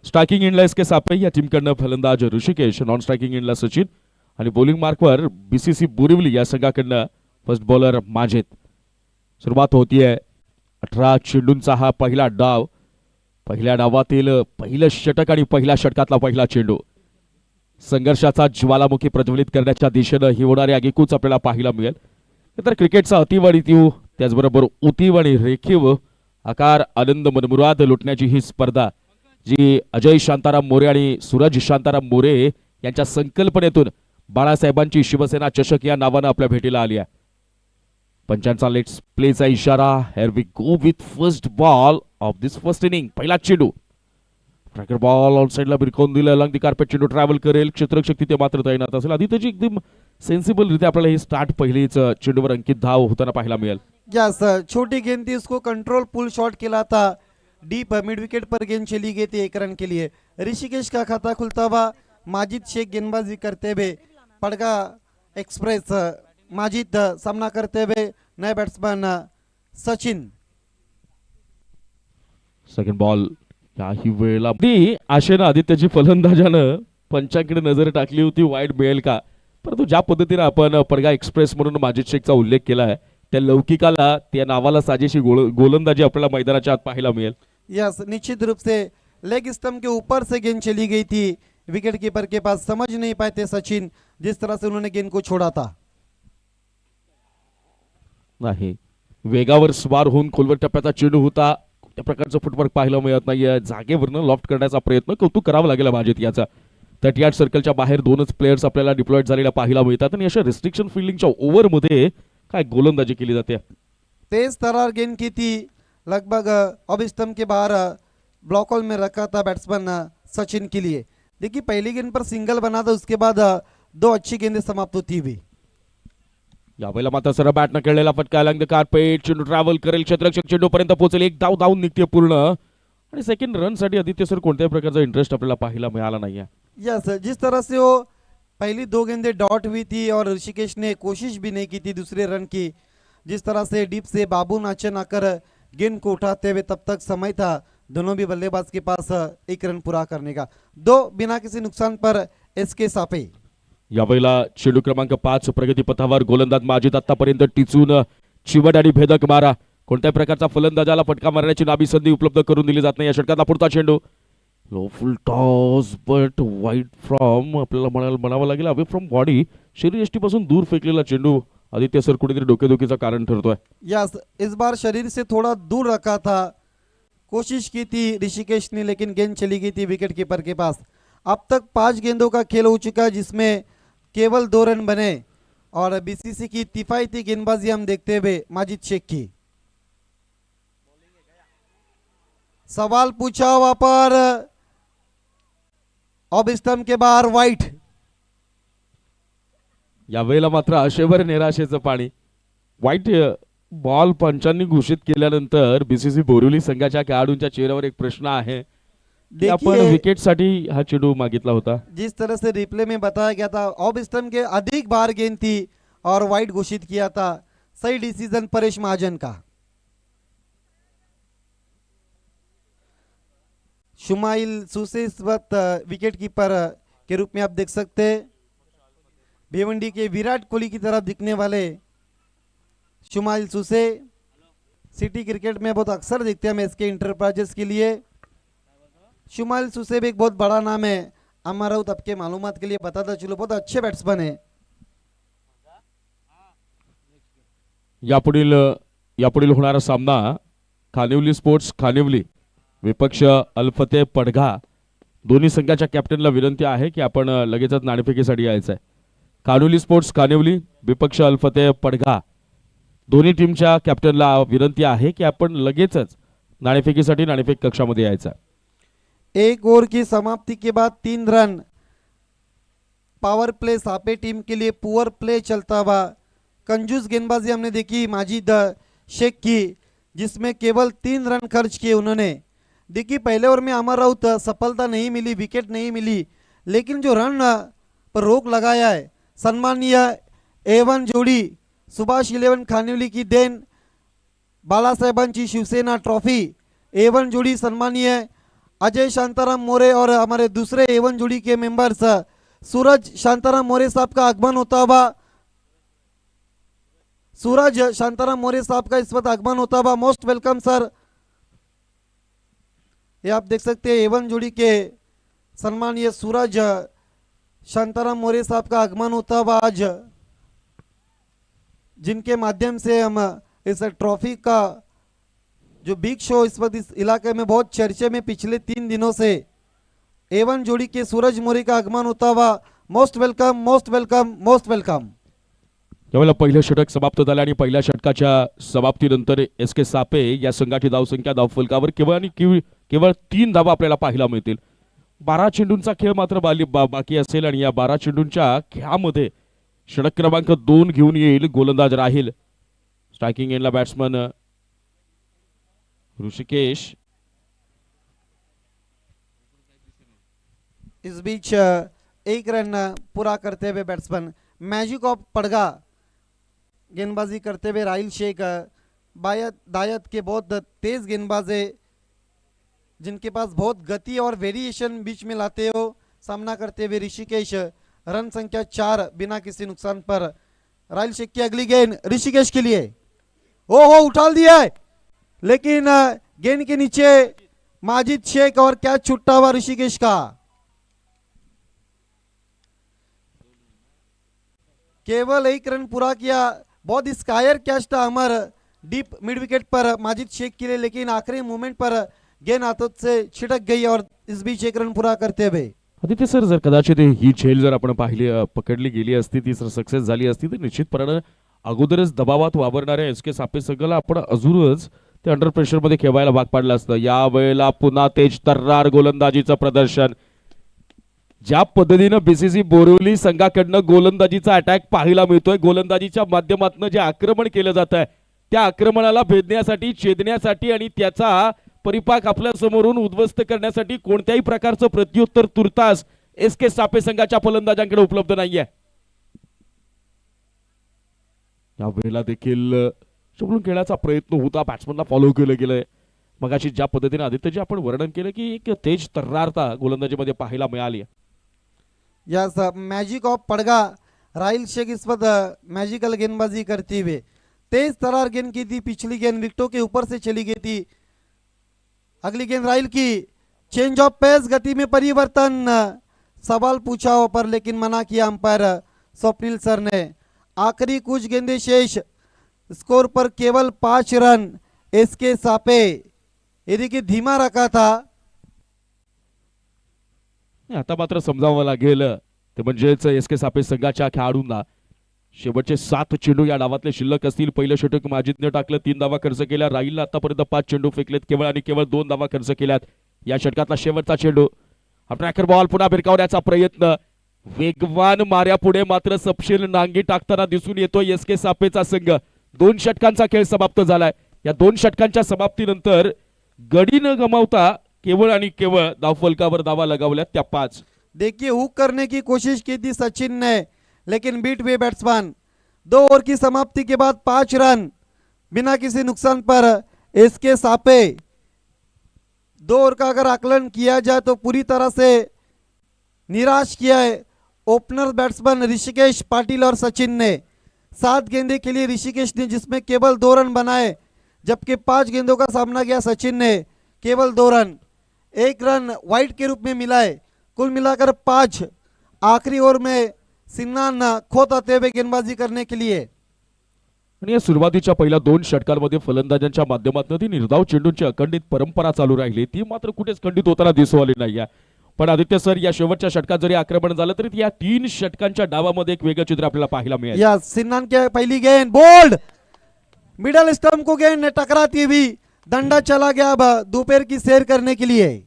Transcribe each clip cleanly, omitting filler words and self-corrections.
Striking एंडला S के सापळे या टीमकडनं फलंदाज ऋषिकेश, नॉन स्ट्रायकिंग एंडला सचिन आणि बॉलिंग मार्कवर बीसीसी बोरिवली या संघाकडनं फर्स्ट बॉलर माजिद. सुरुवात होतीये 18 चेंडूंचा हा पहिला डाव. पहिल्या डावातील पहिलं षटक आणि पहिल्या षटकातला पहिला चेंडू संघर्षाचा ज्वालामुखी प्रज्वलित करण्याच्या दिशेनं ही होणारी आगीकूच आपल्याला पाहायला मिळेल. तर क्रिकेटचा अतीव आणि तीव, त्याचबरोबर उतीव आणि रेखीव आकार, आनंद मनमुराद लुटण्याची ही स्पर्धा जी अजय शांताराम मोरे आणि सूरज शांताराम मोरे यांच्या संकल्पनेतून बाळासाहेबांची शिवसेना चषक या नावानं आपल्या भेटीला आली आहे. पंचांचा लेट्स प्लेचा इशारा. Here we go with first ball of this first inning. पहिला चेंडू ट्रॅकर बॉल ऑन साइडला बिरकवून दिलं. अलॉंग दी कार्पेट चेंडू ट्रॅव्हल करेल. क्षेत्ररक्षक तिथे मात्र तैनात असेल. आधी त्याची एकदम सेन्सिबल रित्या आपल्याला ही स्टार्ट पहिलीच चेंडूवर अंकित धाव होताना पाहायला मिळेल. यस, छोटी गेंद थी, उसको कंट्रोल पुल शॉट खेला था. डीप मिड विकेट पर गेंद चली गई थी 1 रन के लिए. ऋषिकेश का खाता खुलता हुआ. माजिद शेख गेंदबाजी करते हुए. पड़गा एक्सप्रेस माजिद सामना करते हुए. नए बैट्समैन सचिन. सेकंड बॉल काही वेळेला आशेनं आदित्यची फलंदाजानं पंचांकडे नजर टाकली होती वाईड मिळेल का, परंतु ज्या पद्धतीने आपण पडगा एक्सप्रेस म्हणून माजिद शेखचा उल्लेख केला आहे त्या लौकिकाला, त्या नावाला साजेशी गोलंदाजी आपल्याला मैदानाच्या आत पाहायला मिळेल. यस, निश्चित रूप से लेग स्टंप के ऊपर से गेंद चली गई थी. विकेट कीपर के पास समझ नहीं पाए थे सचिन जिस तरह से उन्होंने गेंद को छोड़ा था. नाही, वेगावर स्वार होऊन खोलवर टप्प्याचा चेंडू होता. त्या प्रकारचं फुटवर्क पाहायला मिळत नाहीये. जागेवरनं लॉफ्ट करण्याचा प्रयत्न कौतुक करावं लागेल माजिद याचा. 38 सर्कलच्या बाहेर 2च प्लेयर्स आपल्याला डिप्लॉयड झालेला पाहायला मिळतात आणि अशा रिस्ट्रिक्शन फील्डिंगच्या ओव्हरमध्ये काय गोलंदाजी केली जाते. तेज तरार गेंद की थी. लगभग ऑफ स्टंप के बाहर ब्लॉक होल में रखा था बैट्समैन सचिन के लिए. देखिए पहली गेंद पर सिंगल बना था, उसके बाद 2 अच्छी गेंदें समाप्त होती हुई. यावेळेला मात्र सरळ बॅटनं खेळलेला फटका अलॉंग द कार्पेट. चेंडू ट्रॅव्हल करेल. क्षेत्ररक्षक चेंडू पर्यंत पोहोचेल. एक धाव धावून निघते पूर्ण आणि सेकंड रन साठी आदित्य सर कोणत्याही प्रकारचा इंटरेस्ट आपल्याला पाहायला मिळाला नाहीये. यस, जिस तरह से वो पहली 2 गेंदें डॉट हुई थी और ऋषिकेश ने कोशिश भी नहीं की थी दूसरे रन की. जिस तरह से डीप से बाबू नाचन आकर गेंद को उठाते हुए, तब तक समय था दोनों भी बल्लेबाज के पास 1 रन पूरा करने का. 2 बिना किसी नुकसान पर एसके सापे. यावेळेला चेंडू क्रमांक 5 प्रगतीपथावर. गोलंदाज माजिद आतापर्यंत टिचून चिवट आणि भेदक मारा. कोणत्याही प्रकारचा फलंदाजाला फटका मारण्याची नाबी संधी उपलब्ध करून दिली जात नाही. या षटकातला पुढचा चेंडू low full toss but wide from, आपल्याला म्हणावं लागेल अवे फ्रॉम बॉडी. शरीर यष्टीपासून दूर फेकलेला चेंडू आदित्य सर कुठेतरी डोकेदुखीचं कारण ठरतोय. यस, इस बार शरीर से थोड़ा दूर रखा था. कोशिश की थी ऋषिकेश ने, लेकिन गेंद चली गई थी विकेट कीपर के पास. अब तक 5 गेंदों का खेल हो चुका है जिसमें केवल 2 रन बने और बीसीसी की किफायती गेंदबाजी हम देखते हुए माजिद शेख की. सवाल पूछा वहां पर ऑफ स्टंप के बाहर वाइट. यावेळेला मात्र आशेवर निराशेचं पाणी. वाईट बॉल पंचांनी घोषित केल्यानंतर बीसीसी बोरिवली संघाच्या खेळाडूंच्या चेहऱ्यावर एक प्रश्न आहे की आपण विकेट साठी हा चेंडू मागितला होता. जिस तरह से रिप्ले में बताया गया था ऑफ स्टंप के अधिक बार गेंद थी और वाइट घोषित किया था. सही डिसीजन परेश महाजन का. शुमाइल सूसे इस वक्त विकेट कीपर के रूप में आप देख सकते हैं. भिवंडी के विराट कोहली की तरफ दिखने वाले शुमाइल सूसे सिटी क्रिकेट में बहुत अक्सर दिखते हैं हम इसके इंटरप्राइजेस के लिए. शुमाइल सूसे भी एक बहुत बड़ा नाम है. हमारा आपके मालूमात के लिए बताता चलो, बहुत अच्छे बैट्समैन है. यापुढील होणारा सामना खानिवली स्पोर्ट्स खानिवली विपक्ष अल्फते पडघा. दोन्ही संघाच्या कॅप्टनला विनंती आहे की आपण लगेचच नाणेफेकीसाठी यायचं आहे. खानिवली स्पोर्ट्स खानिवली विपक्ष अल्फते पडघा. दोन्ही टीमच्या कॅप्टनला विनंती आहे की आपण लगेचच नाणेफेकीसाठी नाणेफेक कक्षामध्ये यायचं आहे. 1 ओवर की समाप्ति के बाद 3 रन. पावर प्ले सापे टीम के लिए पुअर प्ले चलता हुआ. कंजूस गेंदबाजी हमने देखी माजिद शेख की, जिसमें केवल 3 रन खर्च किए उन्होंने. देखिए पहले ओवर में अमर राउत सफलता नहीं मिली, विकेट नहीं मिली, लेकिन जो रन पर रोक लगाया है सम्मानीय A1 जोड़ी सुभाष 11 खानिवली की देन. बाळासाहेबांची शिवसेना ट्रॉफी A1 जोड़ी सन्मानीय अजय शांताराम मोरे और हमारे दूसरे एवन जोड़ी के मेंबर्स सूरज शांताराम मोरे साहब का आगमन होता हुआ, सूरज शांताराम मोरे साहब का इस वक्त आगमन होता हुआ। Most welcome sir. ये आप देख सकते हैं एवन जोड़ी के सम्मानीय सूरज शांताराम मोरे साहब का आगमन होता हुआ आज, जिनके माध्यम से हम इस ट्रॉफी का जो बिग शो इस वक्त इस इलाके में बहुत चर्चे में पिछले 3 दिनों से एवन जोड़ी के सूरज मोरे का आगमन होता हुआ। Most welcome, most welcome, most welcome. यावेळेला पहिलं षटक समाप्त झालं आणि पहिल्या षटकाच्या समाप्तीनंतर एस के सापे या संघाची धावसंख्या धावफलकावर केवळ 3 धावा आपल्याला पाहायला मिळतील। 12 चेंडूंचा खेळ मात्र बाकी असेल आणि या 12 चेंडूंच्या खेळामध्ये षटक क्रमांक 2 घेऊन येईल गोलंदाज राहील। स्ट्रायकिंग एंडला बॅट्समन ऋषिकेश। इस बीच एक रन पूरा करते हुए बैट्समैन मैजिक ऑफ पड़गा गेंदबाजी करते हुए राहिल शेख बायत दायत के बहुत तेज गेंदबाज है, जिनके पास बहुत गति और वेरिएशन बीच में लाते हो। सामना करते हुए ऋषिकेश, रन संख्या 4 बिना किसी नुकसान पर। राहिल शेख की अगली गेंद ऋषिकेश के लिए, ओहो उछाल दिया है, लेकिन गेंद के नीचे माजिद शेख और कैच छूटा हुआ ऋषिकेश का। केवल 1 रन पूरा किया। बहुत स्कायर कैच था अमर डीप मिड विकेट पर माजिद शेख के लिए, लेकिन आखिरी मोमेंट पर गेंद हाथों से छिटक गई और इस बीच 1 रन पूरा करते हुए। आदित्य सर, जर कदाचित ही झेल जर आपण पाहिली पकडली गेली असती, ती जर सक्सेस झाली असती तर निश्चितपणे अगोदरच दबावात वावरणाऱ्या एस के सापे संघाला आपण अजूनच ते अंडर प्रेशर मध्ये खेळायला भाग पाडलं असतं। या वेळेला पुन्हा तेज तर्रार गोलंदाजीचं प्रदर्शन। ज्या पद्धतीनं बीसीसी बोरिवली संघाकडनं गोलंदाजीचा अटॅक पाहायला मिळतोय, गोलंदाजीच्या माध्यमातून जे आक्रमण केलं जात आहे त्या आक्रमणाला भेदण्यासाठी, छेदण्यासाठी आणि त्याचा परिपाक आपल्या समोरून उद्ध्वस्त करण्यासाठी कोणत्याही प्रकारचं प्रत्युत्तर तुर्तास एस के सापे संघाच्या फलंदाजांकडे उपलब्ध नाहीये। या वेळेला देखील चपळून खेळण्याचा प्रयत्न होता, बॅट्समनला फॉलो केलं गेलंय। मगाशी ज्या पद्धतीने आदित्यजी आपण वर्णन केलं की एक तेज तर्रारता गोलंदाजीमध्ये पाहायला मिळाली। यस, मैजिक ऑफ पड़गा राहिल शेख इस वक्त मैजिकल गेंदबाजी करते हुए। तेज तरार गेंद की थी, पिछली गेंद विकेटों के ऊपर से चली गई थी। अगली गेंद राहिल की, चेंज ऑफ पेस, गति में परिवर्तन, सवाल पूछा हो पर लेकिन मना किया अंपायर स्वप्निल सर ने। आखिरी कुछ गेंदें शेष, स्कोर पर केवल 5 रन। एस के सापे यदि की धीमा रखा था। आता मात्र समजावं लागेल ते म्हणजेच एस के सापे संघाच्या खेळाडूंना शेवटचे 7 चेंडू या डावातले शिल्लक असतील। पहिलं षटक माजिदने टाकलं, 3 धावा खर्च केल्या। राहिलला आतापर्यंत 5 चेंडू फेकलेत केवळ आणि केवळ 2 धावा खर्च केल्यात। या षटकातला शेवटचा चेंडू, ट्रॅकर बॉल पुन्हा भिरकावण्याचा प्रयत्न। वेगवान माऱ्यापुढे मात्र सपशेल नांगी टाकताना दिसून येतोय एस के सापेचा संघ। 2 षटकांचा खेळ समाप्त झालाय। या 2 षटकांच्या समाप्तीनंतर गडी न गमावता केवळ आणि केवळ धावफलकावर धावा लगावल्यात त्या 5। देखिए हुक करने की कोशिश की थी सचिन ने, लेकिन बीट हुए बैट्समैन। 2 ओवर की समाप्ति के बाद 5 रन बिना किसी नुकसान पर एस के सापे। 2 ओवर का अगर आकलन किया जाए तो पूरी तरह से निराश किया है ओपनर बैट्समैन ऋषिकेश पाटिल और सचिन ने। 7 गेंदे के लिए ऋषिकेश ने जिसमें केवल 2 रन बनाए, जबकि 5 गेंदों का सामना किया सचिन ने, केवल 2 रन। 1 रन वाइड के रूप में मिला है, कुल मिलाकर 5। आखिरी ओवर में सिन्नान खोत आते हुए गेंदबाजी करने के लिए। आणि या सुरुवातीच्या पहिल्या 2 षटकांमध्ये फलंदाजांच्या माध्यमातून ती निर्धाव चेंडूंची अखंडित परंपरा चालू राहिली, ती मात्र कुठेच खंडित होताना दिसू आली नाही। पण आदित्य सर, या शेवटच्या षटकात जरी आक्रमण झालं तरी या 3 षटकांच्या डावामध्ये एक वेगळं चित्र आपल्याला पाहायला मिळेल। या सिन्नान के पहली गेंद बोल्ड, मिडल स्टंप को गेंद ने टकराती हुई डंडा चला गया अब दोपहर की सैर करने के लिए।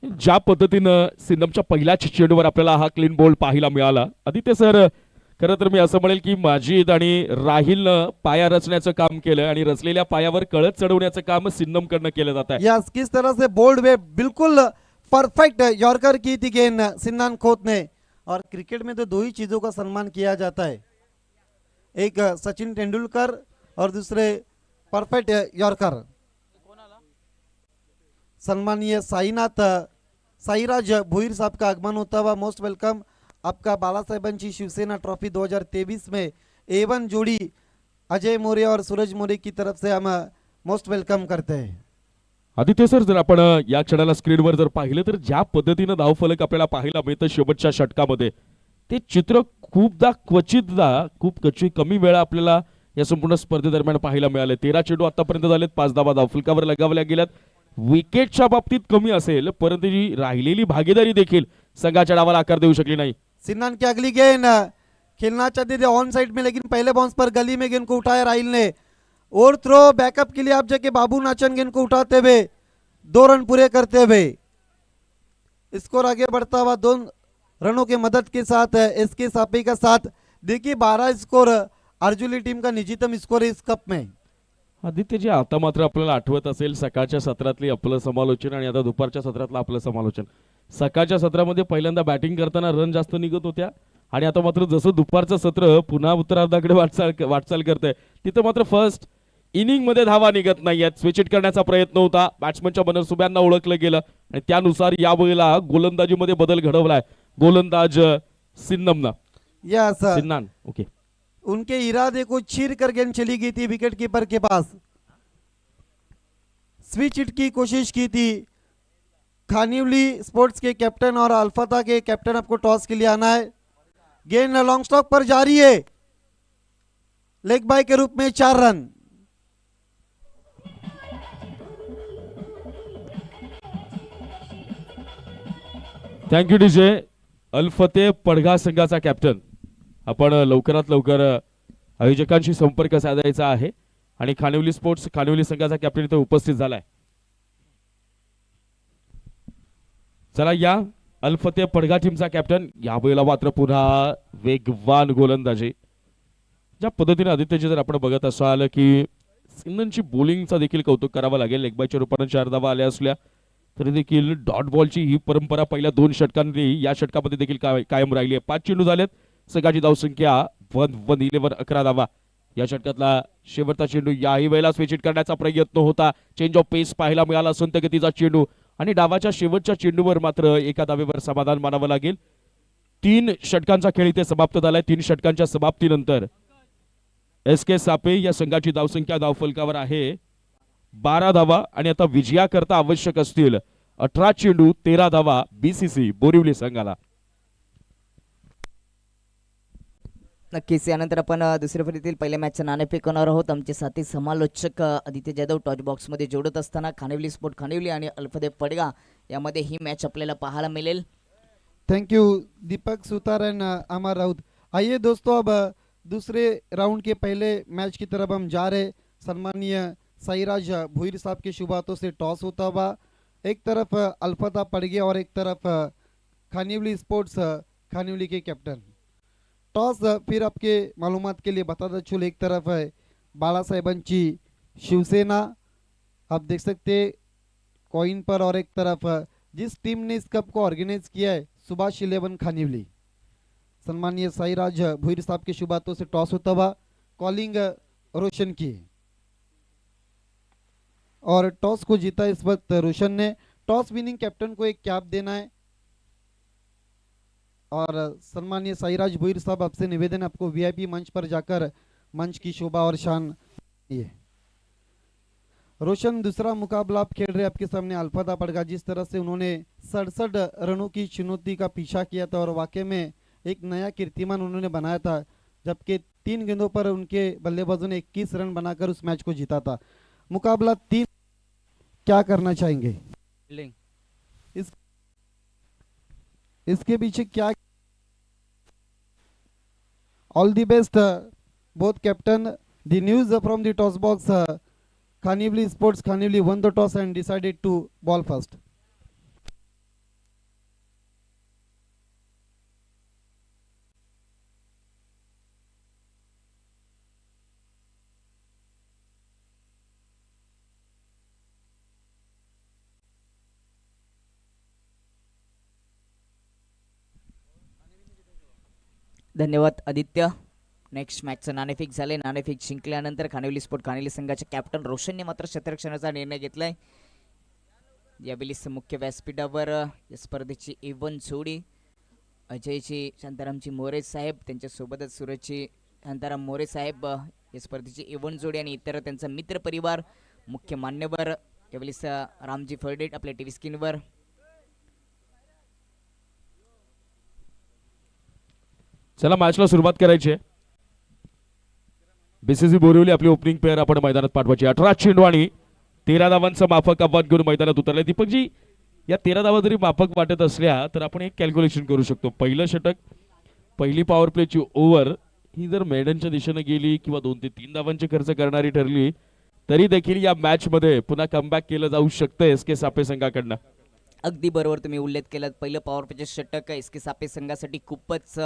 ज्या पद्धतीनं सिन्नमच्या पहिल्याच चेंडूवर आपल्याला हा क्लीन बोल्ड पाहायला मिळाला। आदित्य सर, खरं तर मी असं म्हणेल की माजिद आणि राहिलनं पाया रचण्याचं काम केलं आणि रचलेल्या पायावर कळत चढवण्याचं काम सिन्नमकडनं केलं जात आहे। यस, किस तरह से बोल्ड वे बिल्कुल परफेक्ट यॉर्कर की थी गेंद सिन्नान खोत ने। और क्रिकेट में तो दो ही चीजों का सम्मान किया जाता है, एक सचिन तेंदुलकर और दूसरे परफेक्ट यॉर्कर। सम्मानीय साईराज भोईर साहब का आगमन होता हुआ मोस्ट वेलकम। आपका बालासाहेबांची शिवसेना ट्रॉफी 2023 में A1 जोड़ी अजय मोरे और सूरज मोरे की तरफ से हम मोस्ट वेलकम करते हैं। आदित्य सर, जर आपण या क्षणाला स्क्रीनवर जर पाहिलं तर ज्या पद्धतीनं धावफलक आपल्याला पाहायला मिळतं शेवटच्या षटकामध्ये, ते चित्र खूप कमी वेळा आपल्याला या संपूर्ण स्पर्धेदरम्यान पाहायला मिळाले. 13 चेंडू आतापर्यंत झालेत, 5 धावा धावफलकावर लगावल्या गेल्यात. विकेटच्या बाबतीत कमी असेल, परंतु जी राहिलेली भागीदारी देखील संघाच्या डावाला आकार देऊ शकली नाही. सिन्नान की अगली गेंद खेलना चाहते थे ऑन साइड में, लेकिन पहले बाउंस पर गली में गेंद को उठाया राहिल ने। और थ्रो बैकअप के लिए आप जाके बाबू नाचन गेंद को उठाते हुए 2 रन पूरे करते हुए स्कोर आगे बढ़ता हुआ 2 रनों के मदद के साथ एसके सापे का साथ। देखिए 12 स्कोर अर्जुली टीम का निजीतम स्कोर है इस कप में। आदित्य जी, आता मात्र आपल्याला आठवत असेल सकाळच्या सत्रातली आपलं समालोचन आणि आता दुपारच्या सत्रातलं आपलं समालोचन. सकाळच्या सत्रामध्ये पहिल्यांदा बॅटिंग करताना रन जास्त निघत होत्या आणि आता मात्र जसं दुपारचं सत्र पुन्हा उत्तरार्धाकडे वाटचाल करतंय, तिथं मात्र फर्स्ट इनिंग मध्ये धावा निघत नाहीयेत. स्विच इट करण्याचा प्रयत्न होता, बॅट्समनच्या मनसुब्यांना ओळखलं गेलं आणि त्यानुसार यावेळेला गोलंदाजीमध्ये बदल घडवलाय गोलंदाज सिन्नमनं. सिन्नान ओके, उनके इरादे को चीर कर गेंद चली गई थी विकेट कीपर के पास। स्विच हिट की कोशिश की थी खानिवली स्पोर्ट्स के कैप्टन और अल्फाता के कैप्टन, आपको टॉस के लिए आना है। गेंद लॉन्ग स्टॉक पर जारी है, लेग बाय के रूप में 4 रन। Thank you DJ. अल्फते पडघा संघाचा कॅप्टन, आपण लवकरात लवकर आयोजकांशी संपर्क साधायचा आहे आणि खानिवली संघाचा कॅप्टन इथे उपस्थित झालाय. चला या अल्फते पडघा टीमचा कॅप्टन. यावेळेला मात्र पुन्हा वेगवान गोलंदाजी. ज्या पद्धतीने आदित्यजी जर आपण बघत असाल की सिन्ननची बॉलिंगचा देखील कौतुक करावं लागेल. लेग बायच्या रूपाने 4 धावा आल्या असल्या तरी देखील डॉट बॉलची ही परंपरा पहिल्या 2 षटकांनी या षटकामध्ये देखील कायम राहिली आहे. 5 चेंडू झालेत, संघाची धावसंख्या 11 11 धावा. या षटकातला शेवटचा चेंडू याही वेळेला स्विच करण्याचा प्रयत्न होता. चेंज ऑफ पेस पाहायला मिळाला, संत गतीचा चेंडू आणि डावाच्या शेवटच्या चेंडूवर मात्र एका धावेवर समाधान मानावं लागेल. 3 षटकांचा खेळ इथे समाप्त झालाय. 3 षटकांच्या समाप्तीनंतर एसके सापे या संघाची धावसंख्या धावफलकावर आहे 12 धावा आणि आता विजयाकरता आवश्यक असतील 18 चेंडू 13 धावा बीसीसी बोरिवली संघाला. नक्कीच यानंतर आपण दुसऱ्या फेरीतील पहिल्या मॅचचं नाणेफेक करणार आहोत. आमचे साथी समालोचक आदित्य जाधव टॉच बॉक्समध्ये जोडत असताना खानिवली स्पोर्ट खानिवली आणि अल्फदेव पडगा यामध्ये ही मॅच आपल्याला पाहायला मिळेल. Thank you Deepak Sutar and Amar Raut. आइए दोस्तों, अब दूसरे राउंड के पहले मैच की तरफ हम जा रहे। सम्मानीय साईराज भोईर साहब के शुभ हाथों से टॉस होता हुआ, एक तरफ अल्फता पड़गे और एक तरफ खानिवली स्पोर्ट्स खानिवली के कैप्टन। टॉस फिर आपके मालूमात के लिए बताता चलो, एक तरफ है बाला साहेबांची शिवसेना, आप देख सकते कॉइन पर, और एक तरफ जिस टीम ने इस कप को ऑर्गेनाइज किया है सुभाष 11 खानिवली। सम्मानीय साईराज भोईर साहब के शुभ हाथों से टॉस होता हुआ, कॉलिंग रोशन की, और टॉस को जीता इस वक्त रोशन ने। टॉस विनिंग कैप्टन को एक कैप देना है, और सम्मानीय साईराज भोईर साहब आपसे निवेदन है, आपको वीआईपी मंच पर जाकर मंच की शोभा और शान। ये रोशन, दूसरा मुकाबला आप खेल रहे, आपके सामने अल्फादा पड़गा। जिस तरह से उन्होंने 67 रनों की चुनौती का पीछा किया था और वाकई में एक नया कीर्तिमान उन्होंने बनाया था, जबकि 3 गेंदों पर उनके बल्लेबाजों ने 21 रन बनाकर उस मैच को जीता था। मुकाबला 3, क्या करना चाहेंगे? इसके पीछे क्या? All the best both captain. The news from the toss box, Khanivli Sports Khanivli won the toss and decided to ball first. धन्यवाद आदित्य. नेक्स्ट मॅचचं नाणेफेक झाले. नाणेफेक जिंकल्यानंतर खानिवली स्पोर्ट खानिवली संघाचे कॅप्टन रोशनने मात्र क्षेत्ररक्षणाचा निर्णय घेतलाय. यावेळी मुख्य व्यासपीठावर या स्पर्धेची एवन जोडी अजयची शांतारामची मोरे साहेब, त्यांच्यासोबतच सूरजची शांताराम मोरे साहेब या स्पर्धेची एवन जोडी आणि इतर त्यांचा मित्र परिवार मुख्य मान्यवर यावेळी रामजी फर्डेट आपल्या टीव्ही स्क्रीनवर. चला मॅचला सुरुवात करायची आहे. बीसीसी बोरिवली आपली ओपनिंग पेअर आपण मैदानात पाठवायची. 18 चेंडू आणि 13 धावांचं माफक आव्हान घेऊन मैदानात उतरले. दीपकजी, या 13 धावा जरी माफक वाटत असल्या तर आपण एक कॅल्क्युलेशन करू शकतो. पहिलं षटक, पहिली पॉवर प्लेची ओव्हर ही जर मेडनच्या दिशेने गेली किंवा 2 ते 3 धावांचे खर्च करणारी ठरली तरी देखील या मॅच मध्ये पुन्हा कमबॅक केलं जाऊ शकतं एसके सापे संघाकडनं. अगदी बरोबर तुम्ही उल्लेख केलात. पहिलं पॉवर प्लेचे षटक एसके सापे संघासाठी खूपच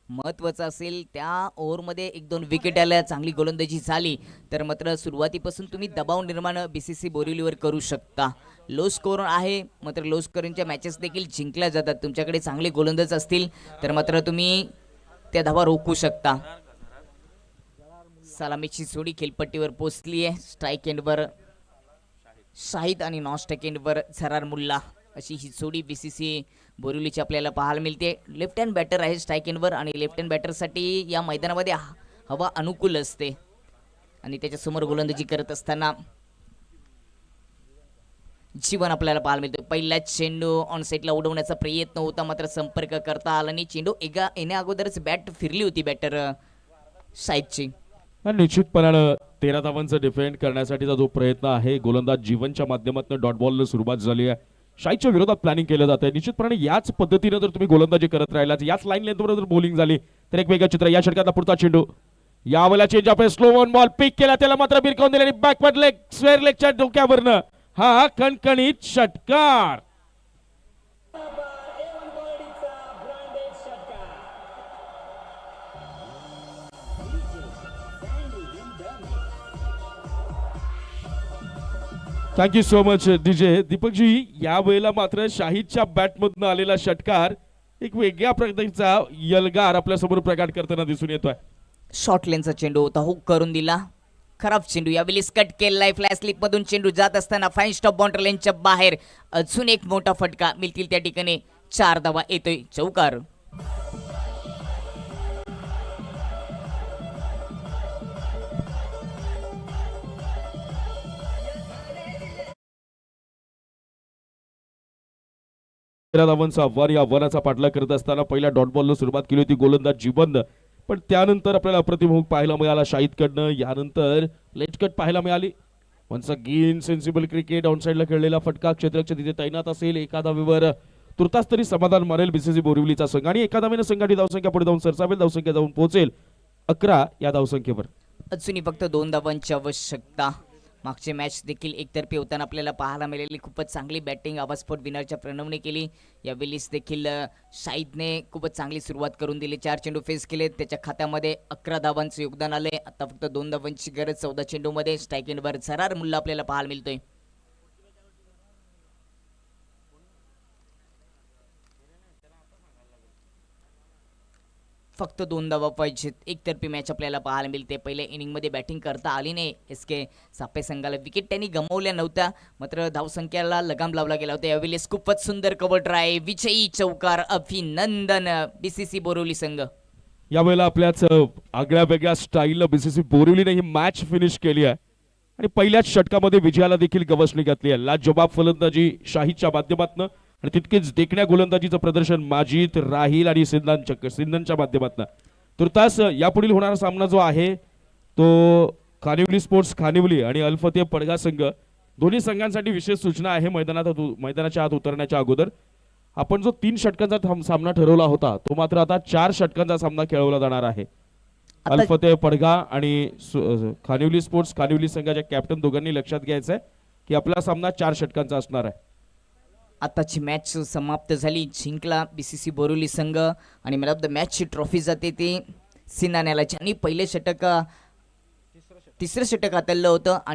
महत्त्वाचं असेल. त्या ओव्हरमध्ये 1-2 विकेट आल्या, चांगली गोलंदाजी झाली तर मात्र सुरुवातीपासून तुम्ही दबाव निर्माण बीसीसी बोरिवलीवर करू शकता. लो स्कोर आहे, मात्र लो स्कोरिंगच्या मॅचेस देखील जिंकल्या जातात. तुमच्याकडे चांगले गोलंदाज असतील तर मात्र तुम्ही त्या धावा रोखू शकता. सलामीची जोडी खेळपट्टीवर पोचली आहे. स्ट्राईक एंडवर शाहिद आणि नॉन स्ट्राईक एंडवर झरार मुल्ला अशी ही जोडी बीसीसी बोरिवलीची आपल्याला पाहायला मिळते. लेफ्ट हँड बॅटर आहे स्ट्राईक एंडवर आणि लेफ्ट हँड बॅटरसाठी या मैदानामध्ये हवा अनुकूल असते आणि त्याच्यासमोर गोलंदाजी करत असताना जीवन आपल्याला पाहायला मिळतो. पहिला चेंडू ऑन साईडला उडवण्याचा प्रयत्न होता, मात्र संपर्क करता आला नाही. चेंडू येण्या अगोदरच बॅट फिरली होती बॅटर शाहिदची. निश्चितपणानं 13 धावांचा डिफेंड करण्यासाठीचा जो प्रयत्न आहे गोलंदाज जीवनच्या माध्यमातून डॉट बॉलनं सुरुवात झाली आहे. शाहीच्या विरोधात प्लॅनिंग केलं जात आहे. निश्चितपणे याच पद्धतीनं जर तुम्ही गोलंदाजी करत राहिलात, याच लाईन लेंथवर जर बॉलिंग झाली तर एक वेगळं चित्र. या षटकातला पुढचा चेंडू, यावेळेला change of slow on ball pick केला, त्याला मात्र बिरकावून दिले आणि बॅकवर्ड लेग स्क्वेअर लेगच्या डोक्यावरनं हा कणकणीत षटकार. Thank you so much DJ. Deepakji, या वेळेला मात्र शाहीदच्या बॅटमधून आलेला षटकार एक वेगळ्या प्रकारचा यलगार आपल्या समोर प्रकट करताना दिसून येतोय. शॉर्ट लेनचा चेंडू होता, हुक करून दिला. खराब चेंडू यावेळी कट केलाय. फ्लॅश स्लिप मधून चेंडू जात असताना फाईन स्टॉप बाउंड्री लाईनच्या बाहेर अजून एक मोठा फटका मिळतील त्या ठिकाणी. 4 धावा येतोय चौकार. धावांचा आव्हान, या आव्हानाचा पाठलाग करत असताना पहिल्या डॉट बॉलनं सुरुवात केली होती गोलंदाज जीवन, पण त्यानंतर आपल्याला अप्रतिम हुक पाहायला मिळाला शाहिदकडनं. यानंतर लेट कट पाहायला मिळाली. Once again sensible cricket, on साईडला खेळलेला फटका क्षेत्ररक्षक तिथे तैनात असेल. एका धावेवर तुर्तास तरी समाधान मारेल बीसीसी बोरिवलीचा संघ आणि एका धावेनं संघाची धावसंख्या पुढे जाऊन सरसावेल. धावसंख्या जाऊन पोहोचेल 11 या धावसंख्येवर. अजूनही फक्त 2 धावांची आवश्यकता. मागचे मॅच देखील एकतर्फी होताना आपल्याला पाहायला मिळाली. खूपच चांगली बॅटिंग आवाजस्फोट विनरच्या प्रणवने केली. यावेळीच देखील शाहिदने खूपच चांगली सुरुवात करून दिली. 4 चेंडू फेस केले, त्याच्या खात्यामध्ये 11 धावांचं योगदान आले. आता फक्त 2 धावांची गरज. 14 चेंडूमध्ये स्ट्राईक एंडवर झरार मुल्ला आपल्याला पाहायला मिळतोय. फक्त 2 धावा पाहिजेत. एकतर्फी मॅच आपल्याला पाहायला मिळते. पहिल्या इनिंगमध्ये बॅटिंग करता आली नाही एसके सापे संघाला. विकेट त्यांनी गमावल्या नव्हत्या, मात्र धावसंख्येला लगाम लावला गेला होता. यावेळी खूपच सुंदर कव्हर ट्राय, विजयी चौकार, अभिनंदन बीसीसी बोरिवली संघ. यावेळेला आपल्याच आगळ्या वेगळ्या स्टाईलनं बीसीसी बोरिवलीने ही मॅच फिनिश केली आहे आणि पहिल्याच षटकामध्ये विजयाला देखील गवसणी घातली आहे. लाजवाब फलंदाजी शाहीदच्या माध्यमातून आणि तितकेच देखण्या गोलंदाजीचं प्रदर्शन माजिद, राहिल आणि सिंधनच्या माध्यमातून. तुर्तास यापुढील होणारा सामना जो आहे तो खानिवली स्पोर्ट्स खानिवली आणि अल्फते पडगा संघ, दोन्ही संघांसाठी विशेष सूचना आहे. मैदानाच्या आत उतरण्याच्या अगोदर आपण जो 3 षटकांचा सामना ठरवला होता तो मात्र आता 4 षटकांचा सामना खेळवला जाणार आहे. अल्फते पडगा आणि खानिवली स्पोर्ट्स खानिवली संघाच्या कॅप्टन दोघांनी लक्षात घ्यायचं आहे की आपला सामना 4 षटकांचा असणार आहे. आताची मॅच समाप्त झाली. जिंकला बीसीसी बोरिवली संघ आणि मॅन ऑफ द मॅचची ट्रॉफी जाते ती सिनाण्याला, ज्यांनी पहिले षटक तिसरं षटक हाताळलं होतं आणि